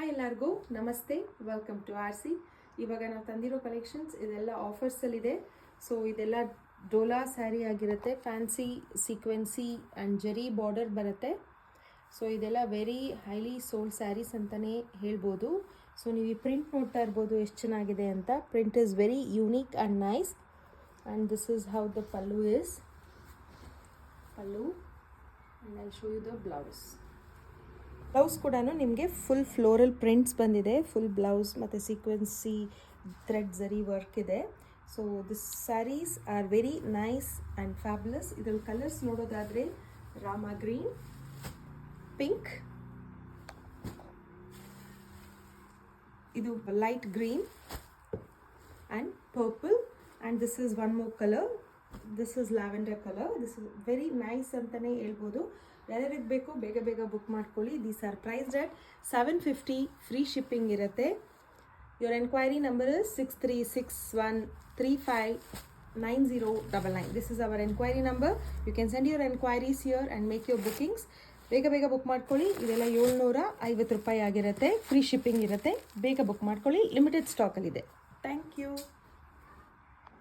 Hi ಎಲ್ಲರಿಗೂ ನಮಸ್ತೆ, welcome to R C. ಇವಾಗ ನಾವು ತಂದಿರೋ ಕಲೆಕ್ಷನ್ಸ್ ಇದೆಲ್ಲ ಆಫರ್ಸಲ್ಲಿದೆ. ಸೊ ಇದೆಲ್ಲ ಡೋಲಾ ಸ್ಯಾರಿ ಆಗಿರುತ್ತೆ, ಫ್ಯಾನ್ಸಿ ಸೀಕ್ವೆನ್ಸಿ ಆ್ಯಂಡ್ ಜರಿ ಬಾರ್ಡರ್ ಬರುತ್ತೆ. ಸೊ ಇದೆಲ್ಲ ವೆರಿ ಹೈಲಿ ಸೋಲ್ಡ್ ಸ್ಯಾರೀಸ್ ಅಂತಲೇ ಹೇಳ್ಬೋದು. ಸೊ ನೀವು ಈ ಪ್ರಿಂಟ್ ನೋಡ್ತಾ ಇರ್ಬೋದು ಎಷ್ಟು ಚೆನ್ನಾಗಿದೆ ಅಂತ. Print is very unique and nice and this is how the pallu is. Pallu and I show you the blouse. Blouse ಕೂಡ ನಿಮಗೆ ಫುಲ್ ಫ್ಲೋರಲ್ ಪ್ರಿಂಟ್ಸ್ ಬಂದಿದೆ, ಫುಲ್ ಬ್ಲೌಸ್ ಮತ್ತು ಸೀಕ್ವೆನ್ಸಿ ಥ್ರೆಡ್ ಜರಿ ವರ್ಕ್ ಇದೆ. So this sarees are very nice and fabulous. ಇದರಲ್ಲಿ colours ನೋಡೋದಾದರೆ Rama green, pink, ಇದು light green and purple, and this is one more colour, this is lavender colour. This is very nice ಅಂತಲೇ ಹೇಳ್ಬೋದು. ಯಾರ್ಯಾರಿಗೆ ಬೇಕು ಬೇಗ ಬೇಗ ಬುಕ್ ಮಾಡ್ಕೊಳ್ಳಿ. These are priced at 750. Free shipping ಇರುತ್ತೆ. Your enquiry number is 6361359099. This is our enquiry number. You can send your enquiries here and make your bookings. ಬೇಗ ಬೇಗ ಬುಕ್ ಮಾಡ್ಕೊಳ್ಳಿ. ಇದೆಲ್ಲ 750 ರೂಪಾಯಿ ಆಗಿರುತ್ತೆ. ಫ್ರೀ ಶಿಪ್ಪಿಂಗ್ ಇರುತ್ತೆ. ಬೇಗ ಬುಕ್ ಮಾಡ್ಕೊಳ್ಳಿ. ಲಿಮಿಟೆಡ್ ಸ್ಟಾಕಲ್ಲಿದೆ. Thank you.